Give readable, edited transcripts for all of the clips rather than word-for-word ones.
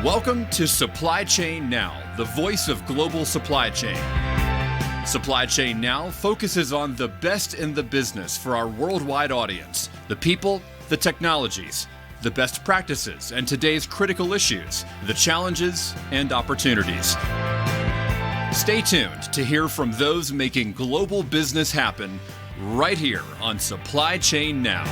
Welcome to Supply Chain Now, the voice of global supply chain. Supply Chain Now focuses on the best in the business for our worldwide audience, the people, the technologies, the best practices, and today's critical issues, the challenges and opportunities. Stay tuned to hear from those making global business happen right here on Supply Chain Now.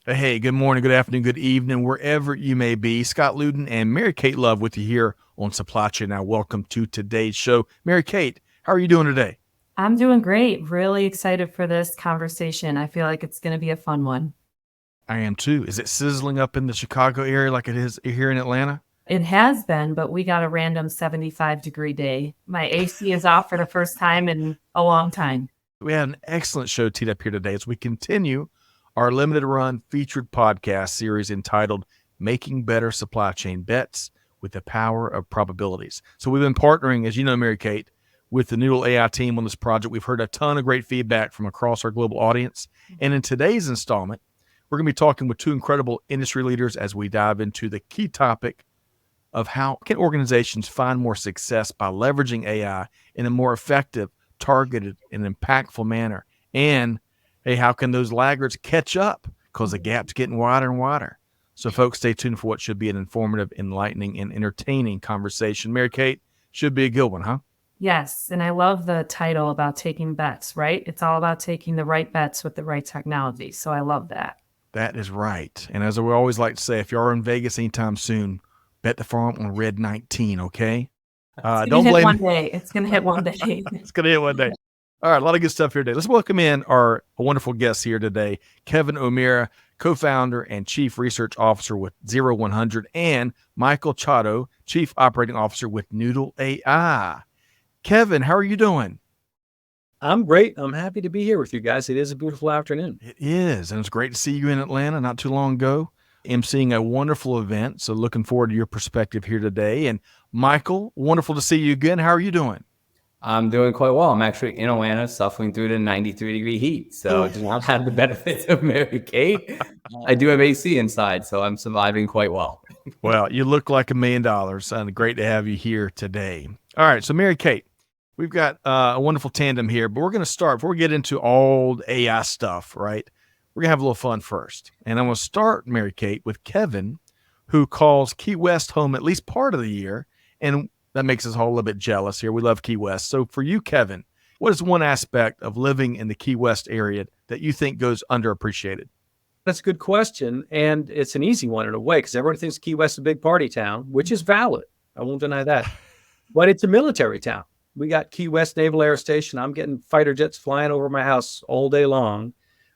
Hey, good morning, good afternoon, good evening, wherever you may be. Scott Luton and Mary Kate Love with you here on Supply Chain Now. Welcome to today's show. Mary Kate, how are you doing today? I'm doing great. Really excited for this conversation. I feel like it's going to be a fun one. I am too. Is it sizzling up in the Chicago area like it is here in Atlanta? It has been, but we got a random 75-degree day. My AC is off for the first time in a long time. We had an excellent show teed up here today as we continue our limited run featured podcast series entitled Making Better Supply Chain Bets with the Power of Probabilities. So we've been partnering, as you know, Mary Kate, with the Noodle.ai team on this project. We've heard a ton of great feedback from across our global audience. And in today's installment, we're going to be talking with two incredible industry leaders as we dive into the key topic of how can organizations find more success by leveraging AI in a more effective, targeted, and impactful manner. And hey, how can those laggards catch up? Because the gap's getting wider and wider. So folks, stay tuned for what should be an informative, enlightening, and entertaining conversation. Mary Kate, should be a good one, huh? Yes, and I love the title about taking bets, right? It's all about taking the right bets with the right technology. So I love that. That is right. And as we always like to say, if you are in Vegas anytime soon, bet the farm on Red 19, okay? Don't blame one day. It's going to hit one day. It's going to hit one day. All right, a lot of good stuff here today. Let's welcome in our wonderful guests here today, Kevin O'Meara, co-founder and chief research officer with 0100, and Michael Ciatto, chief operating officer with Noodle.ai. Kevin, how are you doing? I'm great. I'm happy to be here with you guys. It is a beautiful afternoon. It is, and it's great to see you in Atlanta not too long ago. emceeing a wonderful event, so looking forward to your perspective here today. And Michael, wonderful to see you again. How are you doing? I'm doing quite well. I'm actually in Atlanta suffering through the 93-degree heat. So do not have the benefits of Mary Kate. I do have AC inside, so I'm surviving quite well. Well, you look like $1 million, and great to have you here today. All right, so Mary Kate, we've got a wonderful tandem here, but we're going to start, before we get into all the AI stuff, right? We're going to have a little fun first. And I'm going to start, Mary Kate, with Kevin, who calls Key West home at least part of the year, and that makes us all a little bit jealous here. We love Key West. So for you, Kevin, what is one aspect of living in the Key West area that you think goes underappreciated? That's a good question. And it's an easy one in a way, because everyone thinks Key West is a big party town, which is valid. I won't deny that. But it's a military town. We got Key West Naval Air Station. I'm getting fighter jets flying over my house all day long,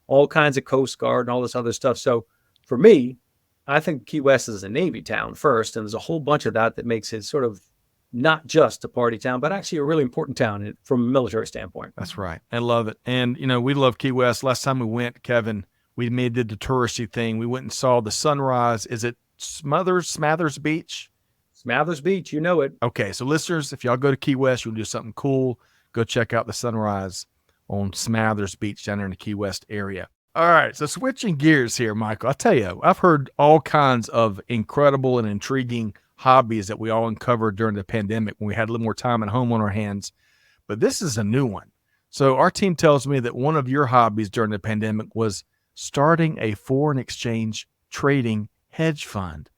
all kinds of Coast Guard and all this other stuff. So for me, I think Key West is a Navy town first. And there's a whole bunch of that makes it sort of not just a party town, but actually a really important town from a military standpoint. That's right. I love it. And, you know, we love Key West. Last time we went, Kevin, we did the touristy thing. We went and saw the sunrise. Is it Smathers Beach? Smathers Beach, you know it. Okay, so listeners, if y'all go to Key West, you'll do something cool. Go check out the sunrise on Smathers Beach down there in the Key West area. All right, so switching gears here, Michael. I'll tell you, I've heard all kinds of incredible and intriguing hobbies that we all uncovered during the pandemic when we had a little more time at home on our hands. But this is a new one. So our team tells me that one of your hobbies during the pandemic was starting a foreign exchange trading hedge fund.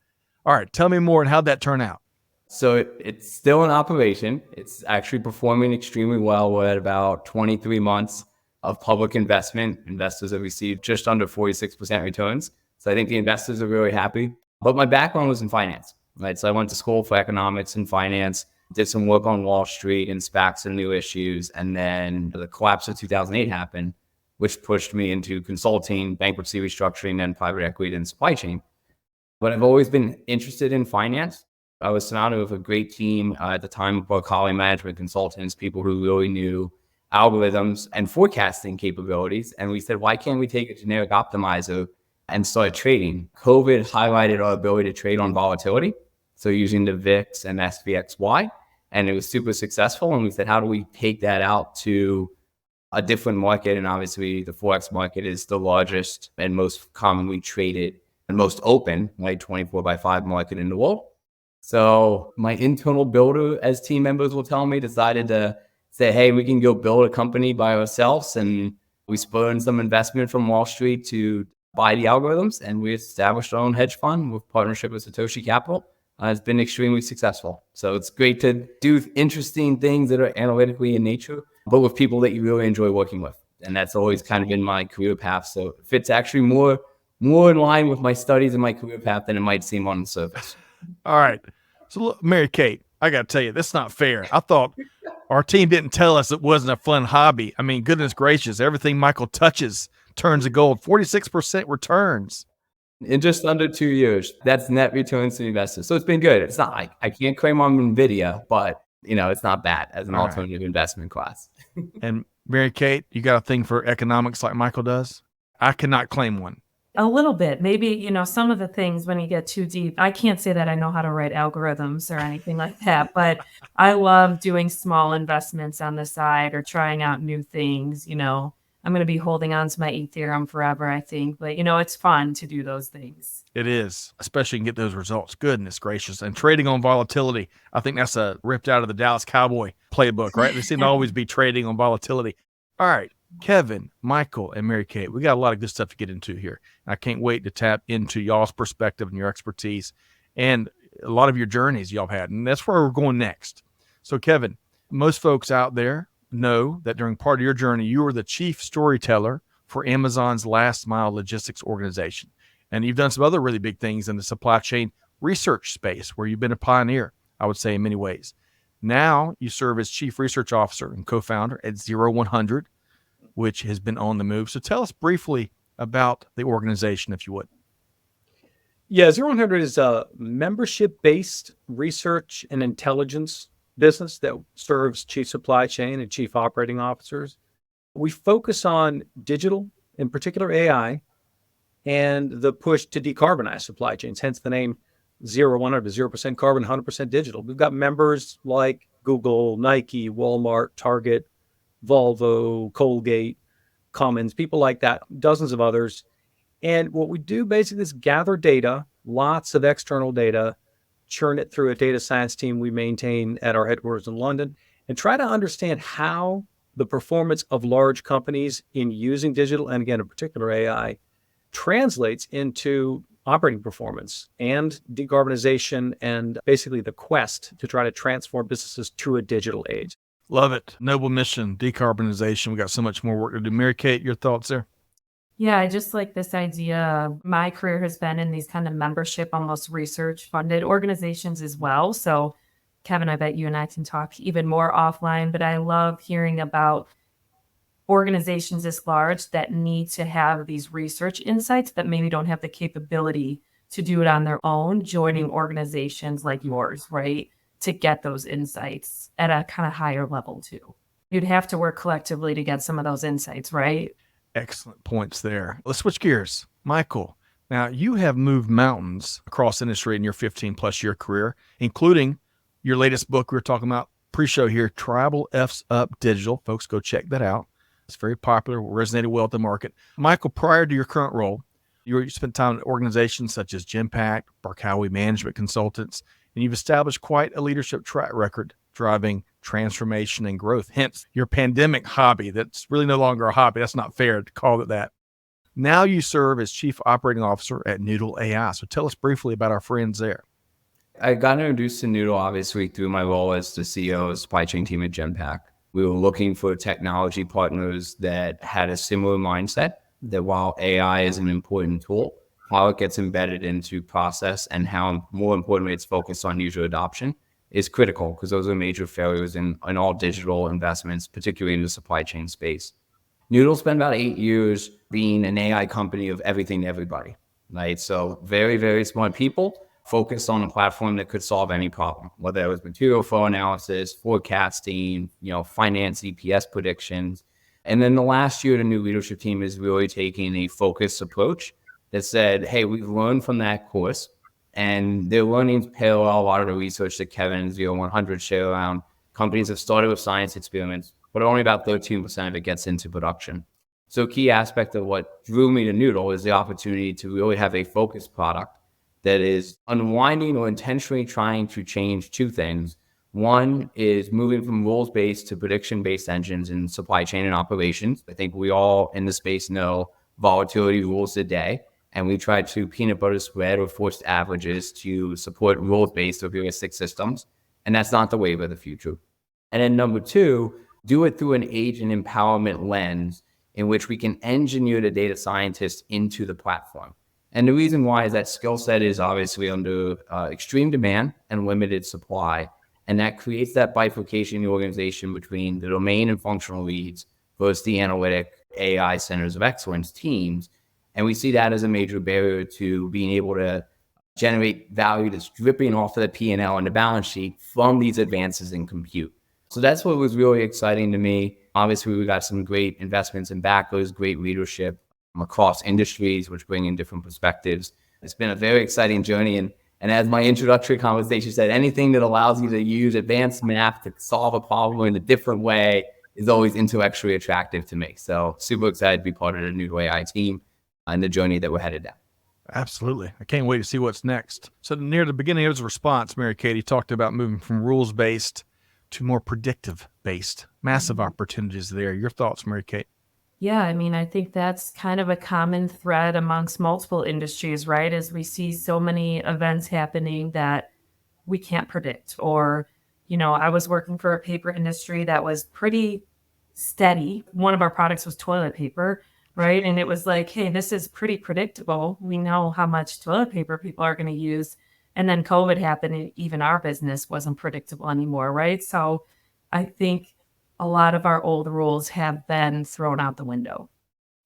All right, tell me more, and how'd that turn out? So it's still in operation. It's actually performing extremely well. We're at about 23 months of public investment. Investors have received just under 46% returns. So I think the investors are really happy. But my background was in finance, right? So I went to school for economics and finance, did some work on Wall Street and SPACs and new issues. And then the collapse of 2008 happened, which pushed me into consulting, bankruptcy restructuring, and private equity and supply chain. But I've always been interested in finance. I was surrounded with a great team at the time of portfolio management consultants, people who really knew algorithms and forecasting capabilities. And we said, why can't we take a generic optimizer and start trading? COVID highlighted our ability to trade on volatility. So using the VIX and SPXY, and it was super successful. And we said, how do we take that out to a different market? And obviously the Forex market is the largest and most commonly traded and most open, like 24/5 market in the world. So my internal builder, as team members will tell me, decided to say, hey, we can go build a company by ourselves. And we spurned some investment from Wall Street to buy the algorithms. And we established our own hedge fund with partnership with Satoshi Capital. It's been extremely successful. So it's great to do interesting things that are analytically in nature, but with people that you really enjoy working with. And that's always kind of been my career path. So it fits actually more in line with my studies and my career path than it might seem on the surface. All right. So look, Mary Kate, I got to tell you, that's not fair. I thought our team didn't tell us it wasn't a fun hobby. I mean, goodness gracious, everything Michael touches turns to gold. 46% returns. In just under 2 years, that's net returns to investors. So it's been good. It's not like I can't claim I'm NVIDIA, but it's not bad as an alternative investment class. And Mary Kate, you got a thing for economics like Michael does? I cannot claim one. A little bit. Maybe, some of the things when you get too deep, I can't say that I know how to write algorithms or anything like that, but I love doing small investments on the side or trying out new things. I'm going to be holding on to my Ethereum forever, I think. But, it's fun to do those things. It is, especially get those results. Goodness gracious. And trading on volatility, I think that's a ripped out of the Dallas Cowboy playbook, right? They seem to always be trading on volatility. All right, Kevin, Michael, and Mary Kate, we got a lot of good stuff to get into here. I can't wait to tap into y'all's perspective and your expertise and a lot of your journeys y'all had. And that's where we're going next. So, Kevin, most folks out there know that during part of your journey, you were the chief storyteller for Amazon's last mile logistics organization. And you've done some other really big things in the supply chain research space where you've been a pioneer, I would say, in many ways. Now you serve as chief research officer and co-founder at 0100, which has been on the move. So tell us briefly about the organization, if you would. Yeah, 0100 is a membership-based research and intelligence business that serves chief supply chain and chief operating officers. We focus on digital, in particular AI, and the push to decarbonize supply chains, hence the name 0100, 0% carbon, 100% digital. We've got members like Google, Nike, Walmart, Target, Volvo, Colgate, Cummins, people like that, dozens of others. And what we do basically is gather data, lots of external data, churn it through a data science team we maintain at our headquarters in London, and try to understand how the performance of large companies in using digital, and again, in particular AI, translates into operating performance and decarbonization and basically the quest to try to transform businesses to a digital age. Love it. Noble mission, decarbonization. We got so much more work to do. Mary Kate, your thoughts there? Yeah, I just like this idea. My career has been in these kind of membership, almost research funded organizations as well. So Kevin, I bet you and I can talk even more offline, but I love hearing about organizations this large that need to have these research insights that maybe don't have the capability to do it on their own, joining organizations like yours, right? To get those insights at a kind of higher level too. You'd have to work collectively to get some of those insights, right? Excellent points there. Let's switch gears. Michael, now you have moved mountains across industry in your 15 plus year career, including your latest book we were talking about pre-show here, Tribal F's Up Digital. Folks, go check that out. It's very popular, resonated well with the market. Michael, prior to your current role, you spent time at organizations such as Genpact, Barkawi Management Consultants, and you've established quite a leadership track record driving transformation and growth. Hence, your pandemic hobby that's really no longer a hobby. That's not fair to call it that. Now you serve as Chief Operating Officer at Noodle.ai. So tell us briefly about our friends there. I got introduced to Noodle, obviously, through my role as the CEO of the supply chain team at Genpact. We were looking for technology partners that had a similar mindset, that while AI is an important tool, how it gets embedded into process and how, more importantly, it's focused on user adoption is critical, because those are major failures in all digital investments, particularly in the supply chain space. Noodle spent about 8 years being an AI company of everything to everybody, right? So very, very smart people focused on a platform that could solve any problem, whether it was material flow analysis, forecasting, finance, EPS predictions. And then the last year, the new leadership team is really taking a focused approach that said, hey, we've learned from that course, and their learnings parallel a lot of the research that Kevin 0100 share around companies have started with science experiments, but only about 13% of it gets into production. So a key aspect of what drew me to Noodle is the opportunity to really have a focused product that is unwinding or intentionally trying to change two things. One is moving from rules-based to prediction-based engines in supply chain and operations. I think we all in the space know volatility rules the day, and we try to peanut butter spread or forced averages to support rules-based or heuristic systems. And that's not the wave of the future. And then number two, do it through an agent empowerment lens in which we can engineer the data scientists into the platform. And the reason why is that skill set is obviously under extreme demand and limited supply. And that creates that bifurcation in the organization between the domain and functional leads versus the analytic AI centers of excellence teams. And we see that as a major barrier to being able to generate value that's dripping off of the P&L and the balance sheet from these advances in compute. So that's what was really exciting to me. Obviously, we got some great investments and backers, great leadership across industries, which bring in different perspectives. It's been a very exciting journey. And as my introductory conversation said, anything that allows you to use advanced math to solve a problem in a different way is always intellectually attractive to me. So super excited to be part of the Noodle.ai team and the journey that we're headed down. Absolutely. I can't wait to see what's next. So near the beginning of his response, Mary Kate talked about moving from rules-based to more predictive-based. Massive opportunities there. Your thoughts, Mary Kate? Yeah, I mean, I think that's kind of a common thread amongst multiple industries, right? As we see so many events happening that we can't predict. Or, I was working for a paper industry that was pretty steady. One of our products was toilet paper, right? And it was like, hey, this is pretty predictable. We know how much toilet paper people are going to use. And then COVID happened, and even our business wasn't predictable anymore, right? So I think a lot of our old rules have been thrown out the window.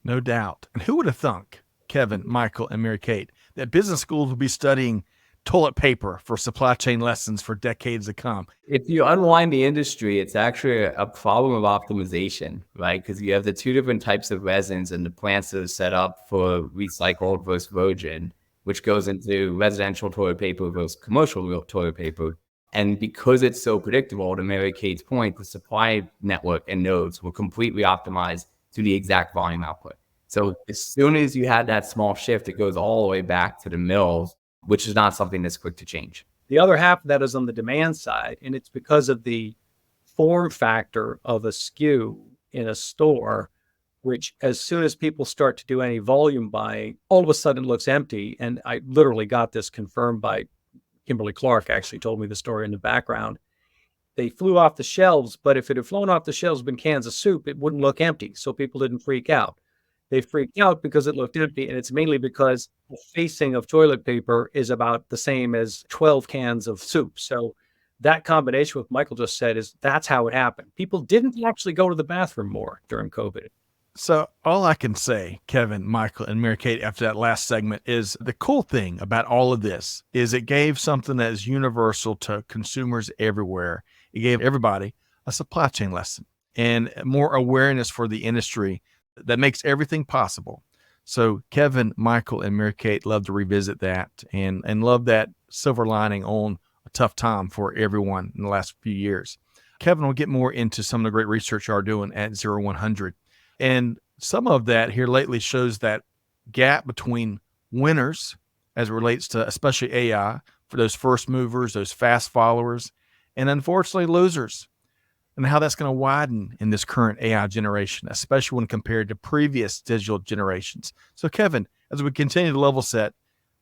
No doubt. And who would have thunk, Kevin, Michael, and Mary Kate, that business schools will be studying toilet paper for supply chain lessons for decades to come? If you unwind the industry, it's actually a problem of optimization, right? Because you have the two different types of resins and the plants that are set up for recycled versus virgin, which goes into residential toilet paper versus commercial toilet paper. And because it's so predictable, to Mary Kate's point, the supply network and nodes were completely optimized to the exact volume output. So as soon as you had that small shift, it goes all the way back to the mills, which is not something that's quick to change. The other half of that is on the demand side, and it's because of the form factor of a SKU in a store, which as soon as people start to do any volume buying, all of a sudden it looks empty. And I literally got this confirmed by Kimberly Clark, actually told me the story in the background. They flew off the shelves, but if it had flown off the shelves in cans of soup, it wouldn't look empty. So people didn't freak out. They freaked out because it looked empty. And it's mainly because the facing of toilet paper is about the same as 12 cans of soup. So that combination, what Michael just said, is that's how it happened. People didn't actually go to the bathroom more during COVID. So all I can say, Kevin, Michael, and Mary Kate, after that last segment is the cool thing about all of this is it gave something that is universal to consumers everywhere. It gave everybody a supply chain lesson and more awareness for the industry that makes everything possible. So Kevin, Michael, and Mary Kate love to revisit that and love that silver lining on a tough time for everyone in the last few years. Kevin will get more into some of the great research you are doing at 0100. And some of that here lately shows that gap between winners as it relates to especially AI for those first movers, those fast followers, and unfortunately losers, and how that's going to widen in this current AI generation, especially when compared to previous digital generations. So Kevin, as we continue to level set,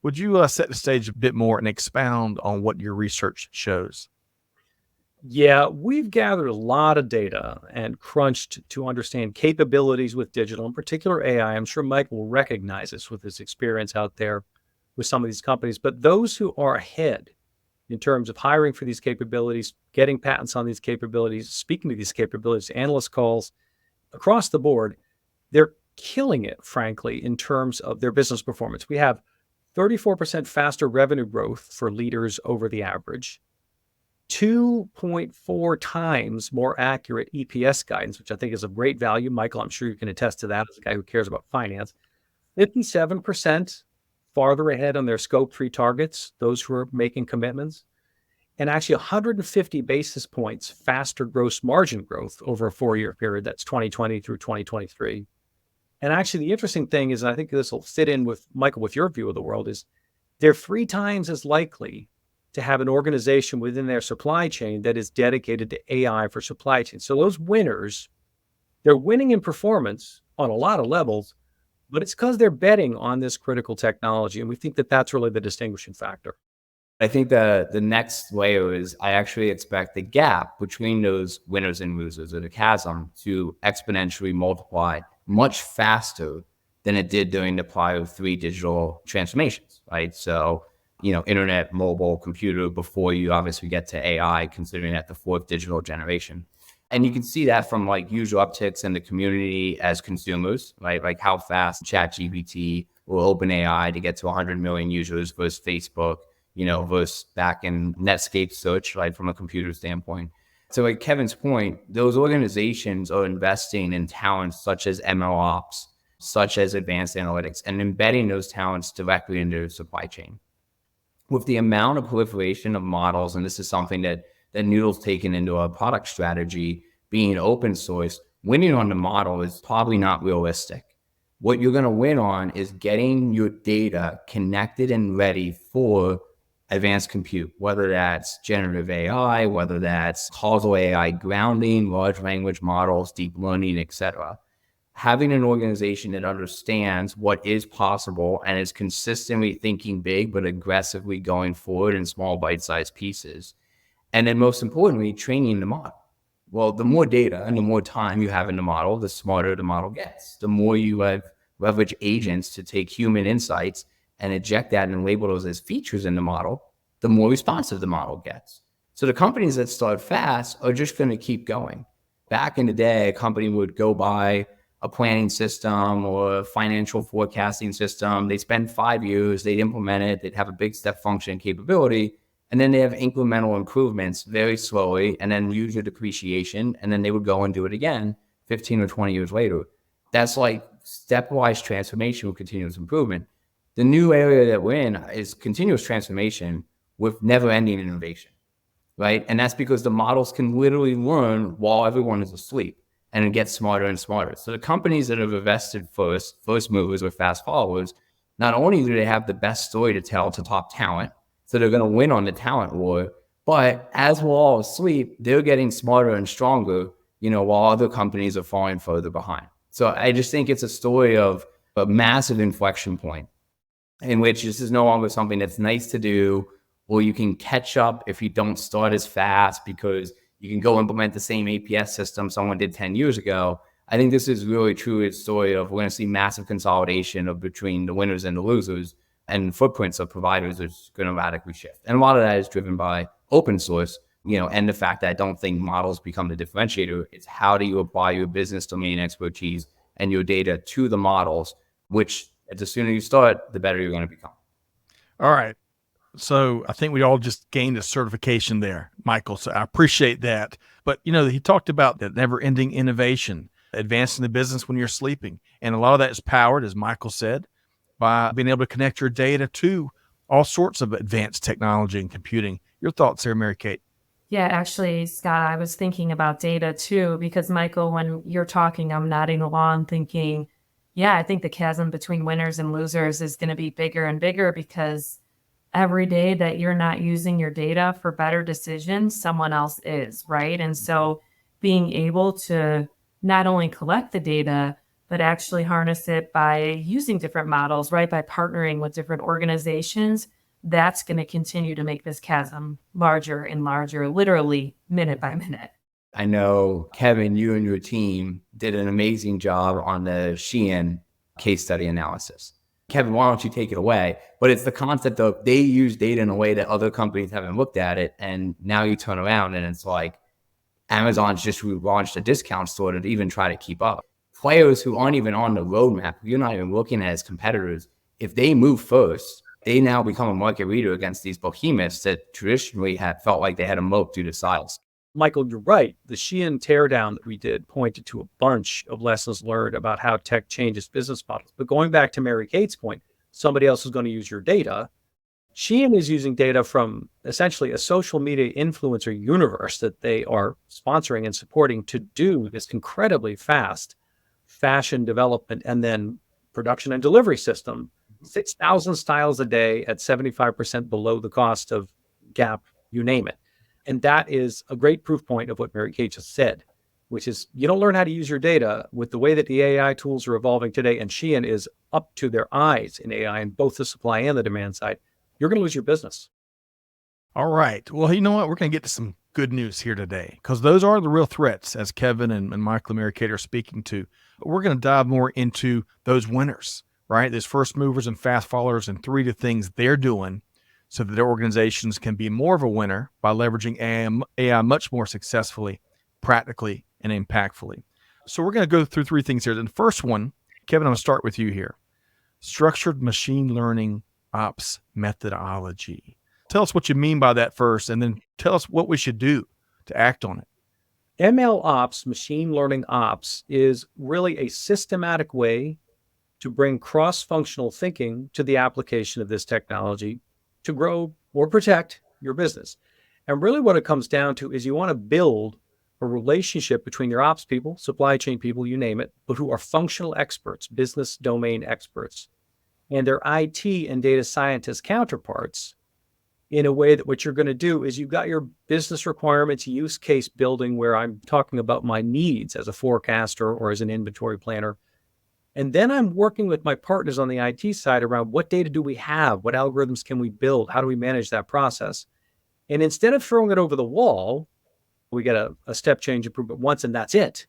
would you set the stage a bit more and expound on what your research shows? Yeah, we've gathered a lot of data and crunched to understand capabilities with digital, in particular AI. I'm sure Mike will recognize this with his experience out there with some of these companies. But those who are ahead in terms of hiring for these capabilities, getting patents on these capabilities, speaking to these capabilities, analyst calls across the board, they're killing it, frankly, in terms of their business performance. We have 34% faster revenue growth for leaders over the average, 2.4 times more accurate EPS guidance, which I think is a great value. Michael, I'm sure you can attest to that as a guy who cares about finance. 57% farther ahead on their scope 3 targets, those who are making commitments, and actually 150 basis points faster gross margin growth over a 4-year period. That's 2020 through 2023. And actually, the interesting thing is, and I think this will fit in with Michael, with your view of the world, is they're 3 times as likely to have an organization within their supply chain that is dedicated to AI for supply chain. So those winners, they're winning in performance on a lot of levels, but it's because they're betting on this critical technology. And we think that that's really the distinguishing factor. I think the next layer is I actually expect the gap between those winners and losers, or the chasm, to exponentially multiply much faster than it did during the prior 3 digital transformations, right? So, internet, mobile, computer, before you obviously get to AI, considering that the 4th digital generation. And you can see that from like user upticks in the community as consumers, right? Like how fast ChatGPT or OpenAI to get to 100 million users versus Facebook, versus back in Netscape search, right, from a computer standpoint. So like Kevin's point, those organizations are investing in talents such as ML ops, such as advanced analytics, and embedding those talents directly into their supply chain. With the amount of proliferation of models, and this is something that Noodle's taken into our product strategy, being open source, winning on the model is probably not realistic. What you're going to win on is getting your data connected and ready for advanced compute, whether that's generative AI, whether that's causal AI grounding, large language models, deep learning, etc. Having an organization that understands what is possible and is consistently thinking big, but aggressively going forward in small bite-sized pieces. And then most importantly, training the model. Well, the more data and the more time you have in the model, the smarter the model gets. The more you leverage agents to take human insights and inject that and label those as features in the model, the more responsive the model gets. So the companies that start fast are just going to keep going. Back in the day, a company would go buy a planning system or a financial forecasting system. They spend 5 years, they'd implement it, they'd have a big step function capability, and then they have incremental improvements very slowly, and then user depreciation, and then they would go and do it again 15 or 20 years later. That's like stepwise transformation with continuous improvement. The new area that we're in is continuous transformation with never-ending innovation, right? And that's because the models can literally learn while everyone is asleep, and it gets smarter and smarter. So the companies that have invested first movers or fast followers, not only do they have the best story to tell to top talent, so they're going to win on the talent war, but as we're all asleep, they're getting smarter and stronger, while other companies are falling further behind. So I just think it's a story of a massive inflection point in which this is no longer something that's nice to do, or you can catch up if you don't start as fast because you can go implement the same APS system someone did 10 years ago. I think this is really truly a story of we're going to see massive consolidation of between the winners and the losers, and footprints of providers is going to radically shift. And a lot of that is driven by open source, and the fact that I don't think models become the differentiator. It's how do you apply your business domain expertise and your data to the models, which the sooner you start, the better you're going to become. All right. So I think we all just gained a certification there, Michael. So I appreciate that. But, he talked about that never-ending innovation, advancing the business when you're sleeping. And a lot of that is powered, as Michael said, by being able to connect your data to all sorts of advanced technology and computing. Your thoughts there, Mary Kate? Yeah, actually, Scott, I was thinking about data too, because Michael, when you're talking, I'm nodding along thinking, yeah, I think the chasm between winners and losers is going to be bigger and bigger, because every day that you're not using your data for better decisions, someone else is, right? And so being able to not only collect the data, but actually harness it by using different models, right? By partnering with different organizations, that's going to continue to make this chasm larger and larger, literally minute by minute. I know, Kevin, you and your team did an amazing job on the Shein case study analysis. Kevin, why don't you take it away? But it's the concept of they use data in a way that other companies haven't looked at it. And now you turn around and it's like Amazon's just launched a discount store to even try to keep up. Players who aren't even on the roadmap, you're not even looking at as competitors, if they move first, they now become a market leader against these behemoths that traditionally had felt like they had a moat due to size. Michael, you're right. The Shein teardown that we did pointed to a bunch of lessons learned about how tech changes business models. But going back to Mary Kate's point, somebody else is going to use your data. Shein is using data from essentially a social media influencer universe that they are sponsoring and supporting to do this incredibly fast fashion development, and then production and delivery system, 6,000 styles a day at 75% below the cost of Gap, you name it. And that is a great proof point of what Mary Kay just said, which is you don't learn how to use your data with the way that the AI tools are evolving today. And Shein is up to their eyes in AI in both the supply and the demand side. You're going to lose your business. All right. Well, you know what? We're going to get to some good news here today, because those are the real threats, as Kevin and Michael and Mary Kate are speaking to. But we're going to dive more into those winners, right? Those first movers and fast followers, and 3 of the things they're doing so that their organizations can be more of a winner by leveraging AI much more successfully, practically, and impactfully. So we're going to go through 3 things here. And the first one, Kevin, I'm going to start with you here. Structured machine learning ops methodology. Tell us what you mean by that first, and then tell us what we should do to act on it. ML ops, machine learning ops, is really a systematic way to bring cross-functional thinking to the application of this technology to grow or protect your business. And really what it comes down to is you want to build a relationship between your ops people, supply chain people, you name it, but who are functional experts, business domain experts, and their IT and data scientist counterparts, in a way that what you're going to do is you've got your business requirements, use case building, where I'm talking about my needs as a forecaster or as an inventory planner. And then I'm working with my partners on the IT side around what data do we have? What algorithms can we build? How do we manage that process? And instead of throwing it over the wall, we get a step change improvement once and that's it.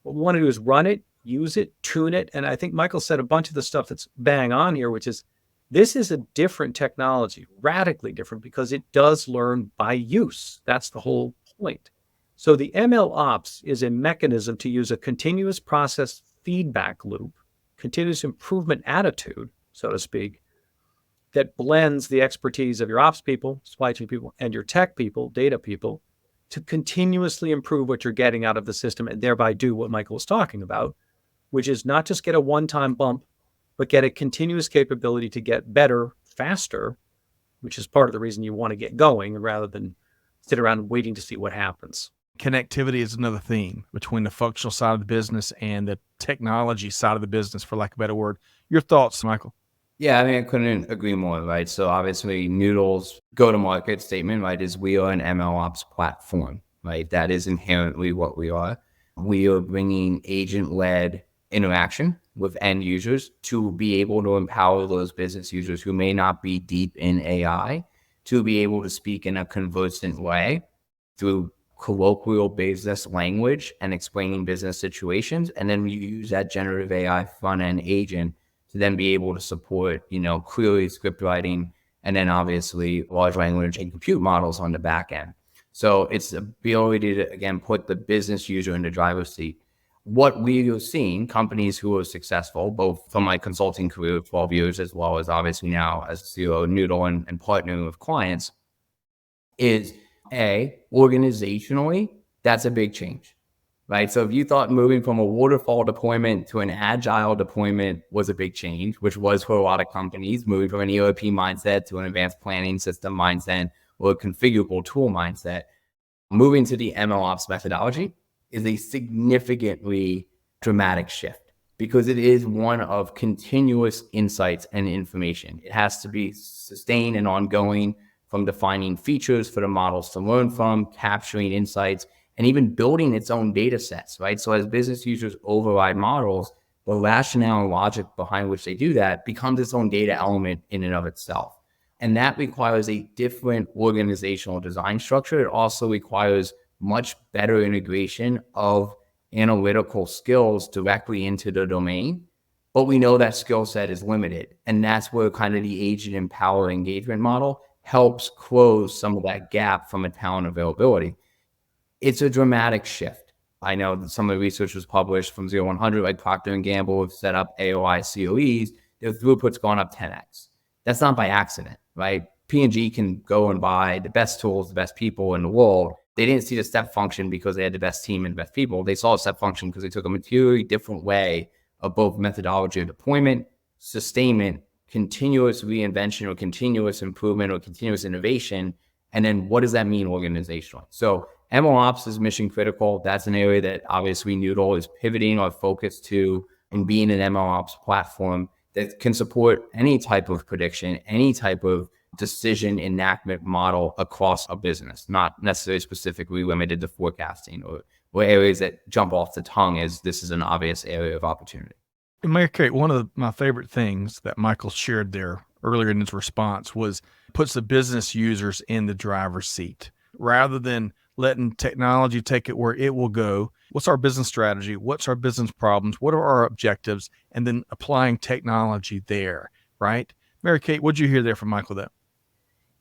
What we want to do is run it, use it, tune it. And I think Michael said a bunch of the stuff that's bang on here, which is this is a different technology, radically different, because it does learn by use. That's the whole point. So the ML ops is a mechanism to use a continuous process feedback loop, continuous improvement attitude, so to speak, that blends the expertise of your ops people, supply chain people, and your tech people, data people, to continuously improve what you're getting out of the system and thereby do what Michael was talking about, which is not just get a one-time bump, but get a continuous capability to get better faster, which is part of the reason you want to get going rather than sit around waiting to see what happens. Connectivity is another theme between the functional side of the business and the technology side of the business, for lack of a better word. Your thoughts, Michael? Yeah, I mean, I couldn't agree more, right? So obviously Noodle's go-to-market statement, right, is we are an ML ops platform, right? That is inherently what we are. We are bringing agent-led interaction with end users to be able to empower those business users who may not be deep in AI to be able to speak in a conversant way through colloquial business language and explaining business situations. And then we use that generative AI front-end agent to then be able to support, query, script writing, and then obviously large language and compute models on the back end. So it's the ability to, again, put the business user in the driver's seat. What we are seeing, companies who are successful, both from my consulting career of 12 years, as well as obviously now as CEO of Noodle and partnering with clients, is organizationally, that's a big change, right? So if you thought moving from a waterfall deployment to an agile deployment was a big change, which was for a lot of companies, moving from an ERP mindset to an advanced planning system mindset or a configurable tool mindset, moving to the ML ops methodology is a significantly dramatic shift because it is one of continuous insights and information. It has to be sustained and ongoing, from defining features for the models to learn from, capturing insights, and even building its own data sets, right? So as business users override models, the rationale and logic behind which they do that becomes its own data element in and of itself. And that requires a different organizational design structure. It also requires much better integration of analytical skills directly into the domain. But we know that skill set is limited. And that's where kind of the agent empowered engagement model helps close some of that gap from a talent availability. It's a dramatic shift. I know that some of the research was published from 0-100, like Procter & Gamble have set up AOI COEs, their throughput's gone up 10x. That's not by accident, right? P&G can go and buy the best tools, the best people in the world. They didn't see the step function because they had the best team and the best people. They saw a step function because they took a materially different way of both methodology of deployment, sustainment, continuous reinvention or continuous improvement or continuous innovation. And then what does that mean organizationally? So MLOps is mission critical. That's an area that obviously Noodle is pivoting our focus to and being an MLOps platform that can support any type of prediction, any type of decision enactment model across a business, not necessarily specifically limited to forecasting or areas that jump off the tongue as this is an obvious area of opportunity. Mary Kate, one of my favorite things that Michael shared there earlier in his response was puts the business users in the driver's seat rather than letting technology take it where it will go. What's our business strategy? What's our business problems? What are our objectives? And then applying technology there, right? Mary Kate, what'd you hear there from Michael there?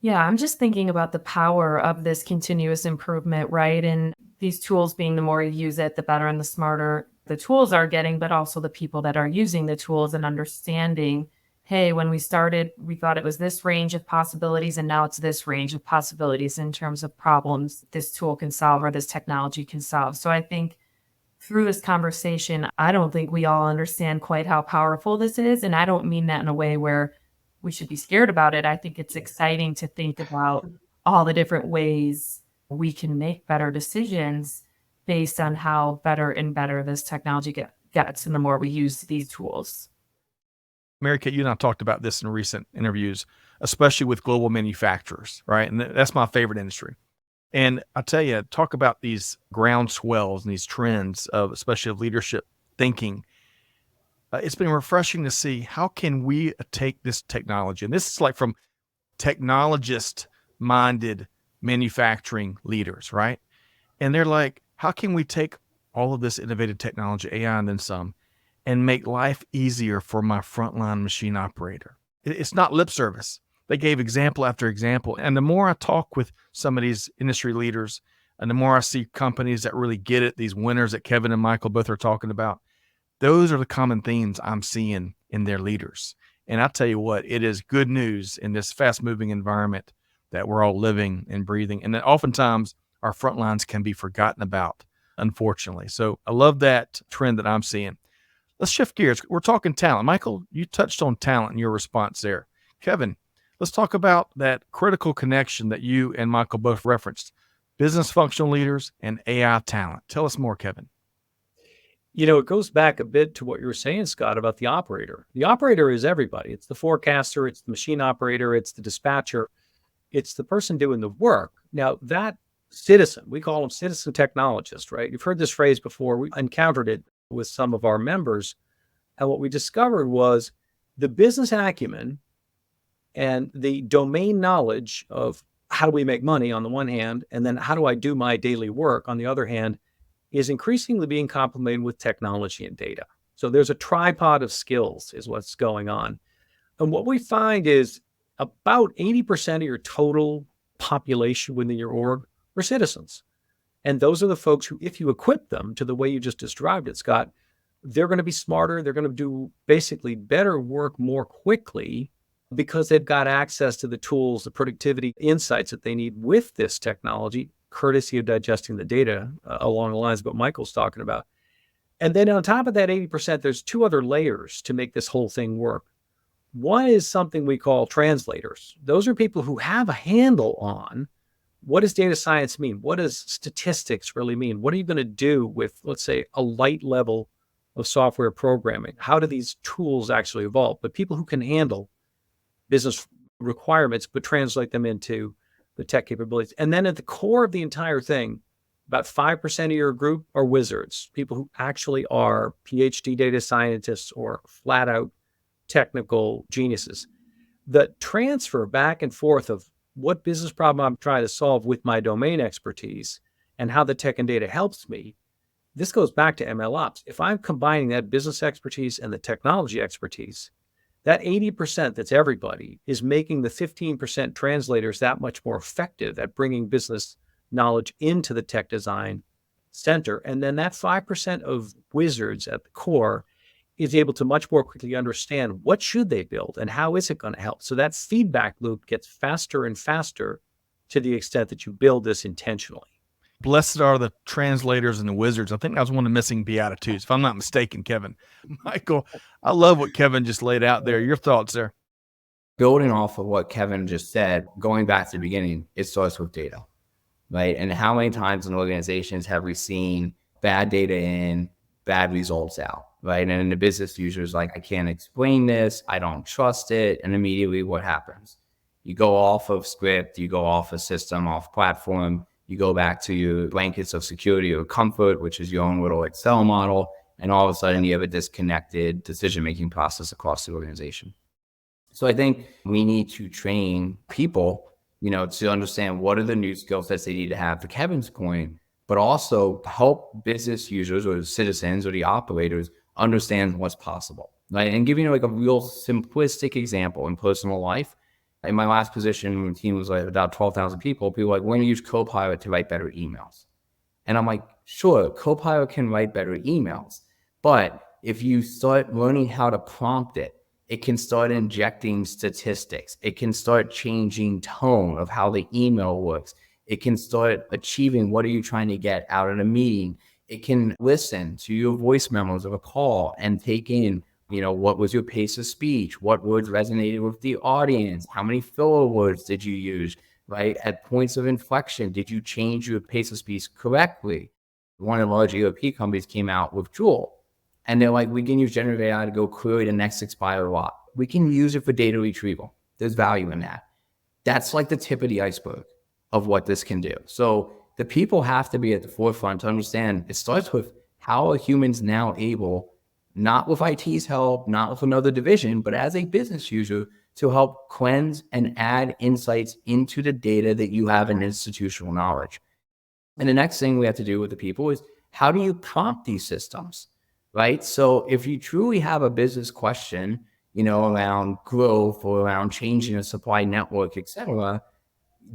Yeah, I'm just thinking about the power of this continuous improvement, right? And these tools being the more you use it, the better and the smarter the tools are getting, but also the people that are using the tools and understanding, hey, when we started, we thought it was this range of possibilities, and now it's this range of possibilities in terms of problems this tool can solve or this technology can solve. So I think through this conversation, I don't think we all understand quite how powerful this is. And I don't mean that in a way where we should be scared about it. I think it's exciting to think about all the different ways we can make better decisions based on how better and better this technology gets and the more we use these tools. Mary Kate, you and I talked about this in recent interviews, especially with global manufacturers, right? And that's my favorite industry. And I tell you, talk about these ground swells and these trends of, especially of leadership thinking. It's been refreshing to see how can we take this technology, and this is like from technologist-minded manufacturing leaders, right? And they're like, how can we take all of this innovative technology, AI and then some, and make life easier for my frontline machine operator? It's not lip service. They gave example after example. And the more I talk with some of these industry leaders, and the more I see companies that really get it, these winners that Kevin and Michael both are talking about, those are the common themes I'm seeing in their leaders. And I tell you what, it is good news in this fast-moving environment that we're all living and breathing. And that oftentimes our front lines can be forgotten about, unfortunately. So I love that trend that I'm seeing. Let's shift gears. We're talking talent. Michael, you touched on talent in your response there. Kevin, let's talk about that critical connection that you and Michael both referenced, business functional leaders and AI talent. Tell us more, Kevin. You know, it goes back a bit to what you were saying, Scott, about the operator. The operator is everybody. It's the forecaster, it's the machine operator, it's the dispatcher, it's the person doing the work. Now, that citizen, we call them citizen technologists, right? You've heard this phrase before. We encountered it with some of our members. And what we discovered was the business acumen and the domain knowledge of how do we make money on the one hand, and then how do I do my daily work on the other hand, is increasingly being complemented with technology and data. So there's a tripod of skills is what's going on. And what we find is about 80% of your total population within your org are citizens. And those are the folks who, if you equip them to the way you just described it, Scott, they're going to be smarter. They're going to do basically better work more quickly because they've got access to the tools, the productivity insights that they need with this technology, courtesy of digesting the data along the lines of what Michael's talking about. And then on top of that 80%, there's two other layers to make this whole thing work. One is something we call translators. Those are people who have a handle on what does data science mean? What does statistics really mean? What are you going to do with, let's say, a light level of software programming? How do these tools actually evolve? But people who can handle business requirements, but translate them into the tech capabilities. And then at the core of the entire thing, about 5% of your group are wizards, people who actually are PhD data scientists or flat out technical geniuses. The transfer back and forth of what business problem I'm trying to solve with my domain expertise and how the tech and data helps me, this goes back to MLOps. If I'm combining that business expertise and the technology expertise, that 80% that's everybody is making the 15% translators that much more effective at bringing business knowledge into the tech design center. And then that 5% of wizards at the core is able to much more quickly understand what should they build and how is it going to help. So that feedback loop gets faster and faster to the extent that you build this intentionally. Blessed are the translators and the wizards. I think that was one of the missing beatitudes, if I'm not mistaken, Kevin. Michael, I love what Kevin just laid out there. Your thoughts there? Building off of what Kevin just said, going back to the beginning, it starts with data. right? And how many times in organizations have we seen bad data in, bad results out, right? And then the business user is like, I can't explain this, I don't trust it. And immediately what happens? You go off of script, you go off a system, off platform, you go back to your blankets of security or comfort, which is your own little Excel model. And all of a sudden you have a disconnected decision-making process across the organization. So I think we need to train people, to understand what are the new skill sets they need to have, to Kevin's point, but also help business users or citizens or the operators understand what's possible, right? And giving like a real simplistic example in personal life. In my last position, when the team was like about 12,000 people, people were like, we're going to use Copilot to write better emails. And I'm like, sure, Copilot can write better emails. But if you start learning how to prompt it, it can start injecting statistics. It can start changing tone of how the email works. It can start achieving what are you trying to get out of a meeting. It can listen to your voice memos of a call and take in, what was your pace of speech? What words resonated with the audience? How many filler words did you use, right? At points of inflection, did you change your pace of speech correctly? One of the large ERP companies came out with Joule. And they're like, we can use generative AI to go query the next expired lot. We can use it for data retrieval. There's value in that. That's like the tip of the iceberg of what this can do. So the people have to be at the forefront to understand it starts with how are humans now able, not with IT's help, not with another division, but as a business user to help cleanse and add insights into the data that you have in institutional knowledge. And the next thing we have to do with the people is how do you prompt these systems? Right? So if you truly have a business question, around growth or around changing a supply network, et cetera,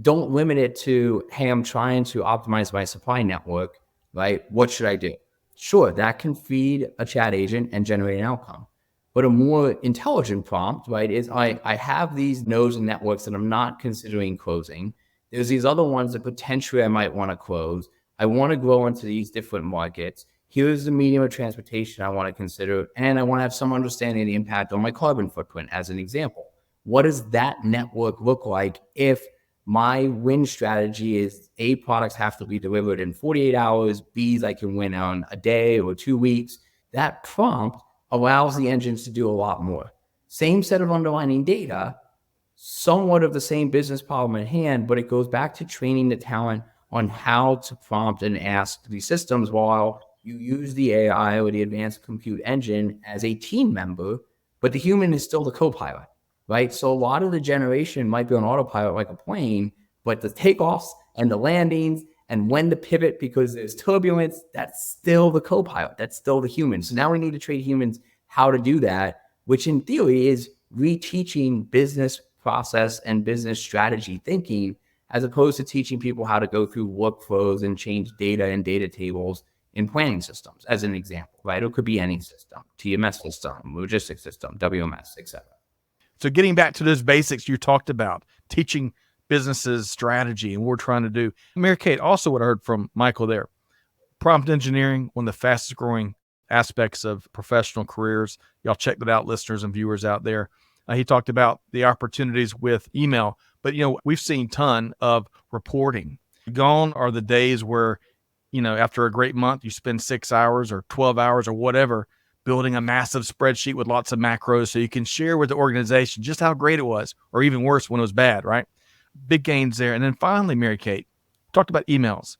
don't limit it to, hey, I'm trying to optimize my supply network, right? What should I do? Sure, that can feed a chat agent and generate an outcome. But a more intelligent prompt, right, is I have these nodes and networks that I'm not considering closing. There's these other ones that potentially I might want to close. I want to grow into these different markets. Here's the medium of transportation I want to consider, and I want to have some understanding of the impact on my carbon footprint as an example. What does that network look like if my win strategy is A, products have to be delivered in 48 hours, B's I can win on a day or 2 weeks? That prompt allows the engines to do a lot more. Same set of underlying data, somewhat of the same business problem at hand, but it goes back to training the talent on how to prompt and ask these systems while you use the AI or the advanced compute engine as a team member, but the human is still the co-pilot, right? So a lot of the generation might be on autopilot like a plane, but the takeoffs and the landings and when to pivot because there's turbulence, that's still the co-pilot. That's still the human. So now we need to train humans how to do that, which in theory is reteaching business process and business strategy thinking, as opposed to teaching people how to go through workflows and change data and data tables in planning systems, as an example, right? It could be any system, TMS system, logistics system, WMS, etc. So getting back to those basics you talked about, teaching businesses strategy and what we're trying to do. Mary Kate, also what I heard from Michael there, prompt engineering, one of the fastest growing aspects of professional careers. Y'all check that out, listeners and viewers out there. He talked about the opportunities with email, but we've seen a ton of reporting. Gone are the days where after a great month, you spend 6 hours or 12 hours or whatever building a massive spreadsheet with lots of macros so you can share with the organization just how great it was, or even worse when it was bad, right? Big gains there. And then finally, Mary Kate, talked about emails.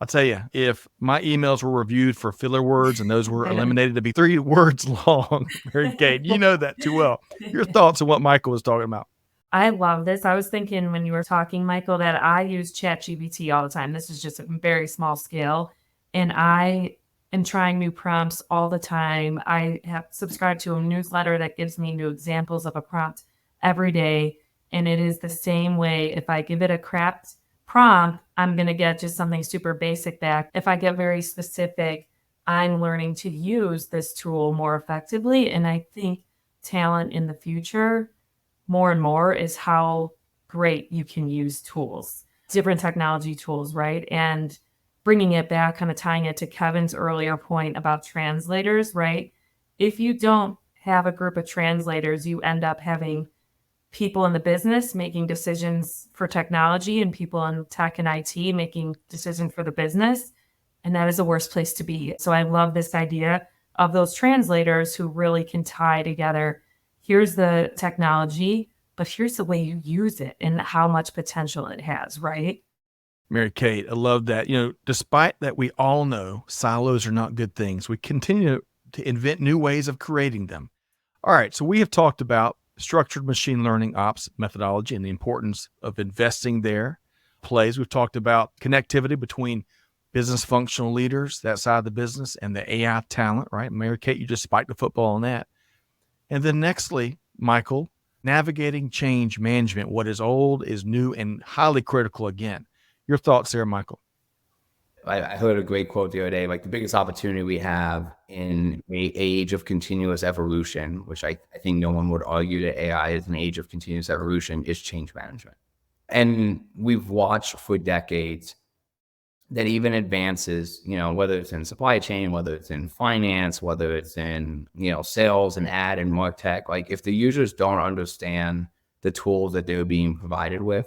I'll tell you, if my emails were reviewed for filler words and those were eliminated to be 3 words long, Mary Kate, you know that too well. Your thoughts on what Michael was talking about? I love this. I was thinking when you were talking, Michael, that I use ChatGPT all the time. This is just a very small scale. And I am trying new prompts all the time. I have subscribed to a newsletter that gives me new examples of a prompt every day. And it is the same way. If I give it a crap prompt, I'm going to get just something super basic back. If I get very specific, I'm learning to use this tool more effectively. And I think talent in the future more and more is how great you can use tools, different technology tools, right? And bringing it back, kind of tying it to Kevin's earlier point about translators, right? If you don't have a group of translators, you end up having people in the business making decisions for technology and people in tech and IT making decisions for the business. And that is the worst place to be. So I love this idea of those translators who really can tie together. Here's the technology, but here's the way you use it and how much potential it has, right? Mary Kate, I love that. Despite that we all know silos are not good things, we continue to invent new ways of creating them. All right, so we have talked about structured machine learning ops methodology and the importance of investing there. We've talked about connectivity between business functional leaders, that side of the business, and the AI talent, right? Mary Kate, you just spiked the football on that. And then nextly, Michael, navigating change management. What is old is new and highly critical again. Your thoughts there, Michael? I heard a great quote the other day, like the biggest opportunity we have in an age of continuous evolution, which I think no one would argue that AI is an age of continuous evolution, is change management. And we've watched for decades that even advances, whether it's in supply chain, whether it's in finance, whether it's in, sales and ad and martech, like if the users don't understand the tools that they're being provided with,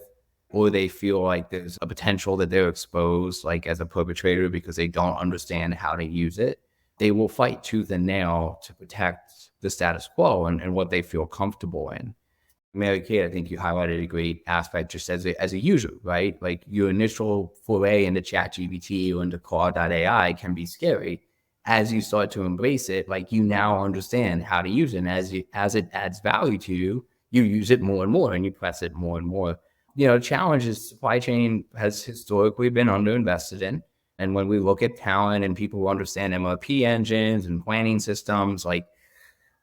or they feel like there's a potential that they're exposed, like as a perpetrator, because they don't understand how to use it, they will fight tooth and nail to protect the status quo and what they feel comfortable in. Mary Kate, I think you highlighted a great aspect just as a user, right? Like your initial foray into ChatGPT or into Claude.ai can be scary. As you start to embrace it, like you now understand how to use it. And as it adds value to you, you use it more and more and you press it more and more. The challenge is supply chain has historically been underinvested in. And when we look at talent and people who understand MRP engines and planning systems, like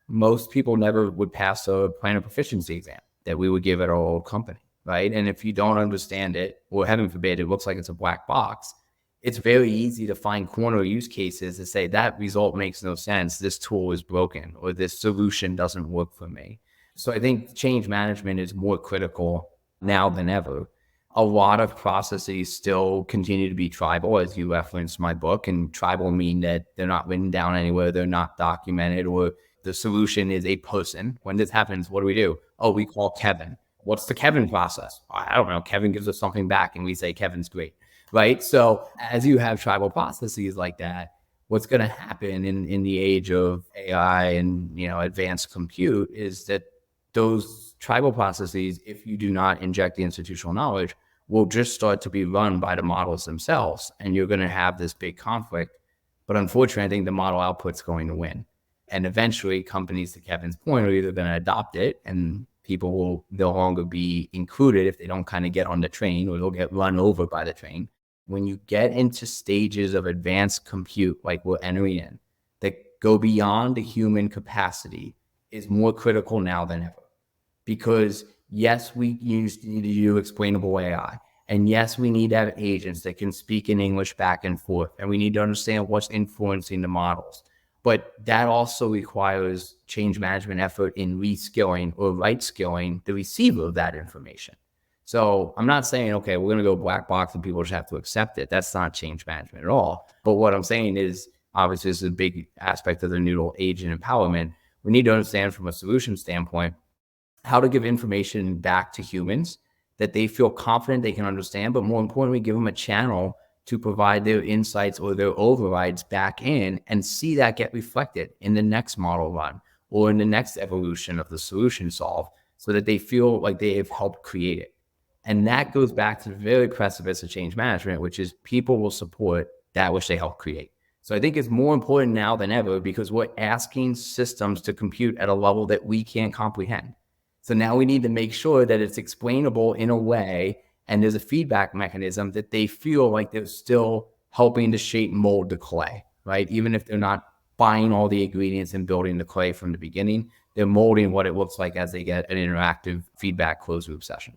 most people never would pass a planner proficiency exam that we would give at our old company, right? And if you don't understand it, or heaven forbid, it looks like it's a black box, it's very easy to find corner use cases to say that result makes no sense, this tool is broken, or this solution doesn't work for me. So I think change management is more critical now than ever. A lot of processes still continue to be tribal, as you referenced my book, and tribal mean that they're not written down anywhere, they're not documented, or the solution is a person. When this happens, what do? Oh, we call Kevin. What's the Kevin process? I don't know. Kevin gives us something back and we say Kevin's great, right? So as you have tribal processes like that, what's going to happen in the age of AI and advanced compute is that those tribal processes, if you do not inject the institutional knowledge, will just start to be run by the models themselves. And you're going to have this big conflict. But unfortunately, I think the model output's going to win. And eventually companies, to Kevin's point, are either going to adopt it and people will no longer be included if they don't kind of get on the train, or they'll get run over by the train. When you get into stages of advanced compute, like we're entering in, that go beyond the human capacity, is more critical now than ever. Because yes, we need to do explainable AI. And yes, we need to have agents that can speak in English back and forth. And we need to understand what's influencing the models. But that also requires change management effort in reskilling or right skilling the receiver of that information. So I'm not saying, okay, we're going to go black box and people just have to accept it. That's not change management at all. But what I'm saying is, obviously, this is a big aspect of the Noodle agent empowerment. We need to understand from a solution standpoint how to give information back to humans that they feel confident they can understand, but more importantly, give them a channel to provide their insights or their overrides back in and see that get reflected in the next model run or in the next evolution of the solution solve, so that they feel like they have helped create it. And that goes back to the very precipice of change management, which is people will support that which they help create. So I think it's more important now than ever because we're asking systems to compute at a level that we can't comprehend. So now we need to make sure that it's explainable in a way and there's a feedback mechanism that they feel like they're still helping to shape, mold the clay, right? Even if they're not buying all the ingredients and building the clay from the beginning, they're molding what it looks like as they get an interactive feedback closed loop session.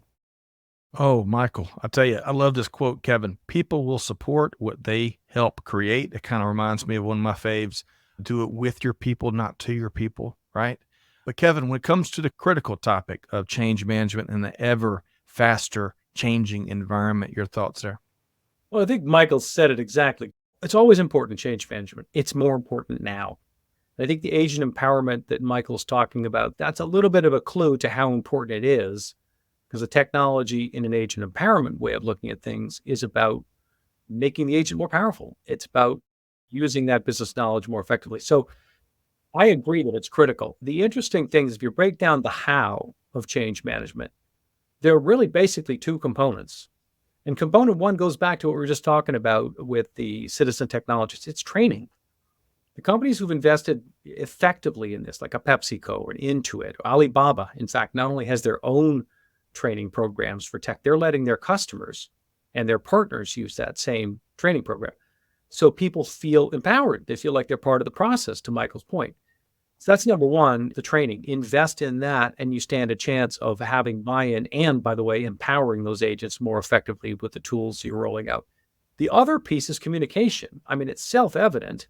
Oh, Michael, I tell you, I love this quote, Kevin. People will support what they help create. It kind of reminds me of one of my faves. Do it with your people, not to your people, right? But Kevin, when it comes to the critical topic of change management and the ever faster changing environment, your thoughts there? Well, I think Michael said it exactly. It's always important to change management. It's more important now. I think the agent empowerment that Michael's talking about, that's a little bit of a clue to how important it is, because the technology in an agent empowerment way of looking at things is about making the agent more powerful. It's about using that business knowledge more effectively. So I agree that it's critical. The interesting thing is if you break down the how of change management, there are really basically two components. And component one goes back to what we were just talking about with the citizen technologists. It's training. The companies who've invested effectively in this, like a PepsiCo or an Intuit, or Alibaba, in fact, not only has their own training programs for tech, they're letting their customers and their partners use that same training program. So people feel empowered. They feel like they're part of the process, to Michael's point. So that's number one, the training. Invest in that, and you stand a chance of having buy-in and, by the way, empowering those agents more effectively with the tools you're rolling out. The other piece is communication. I mean, it's self-evident,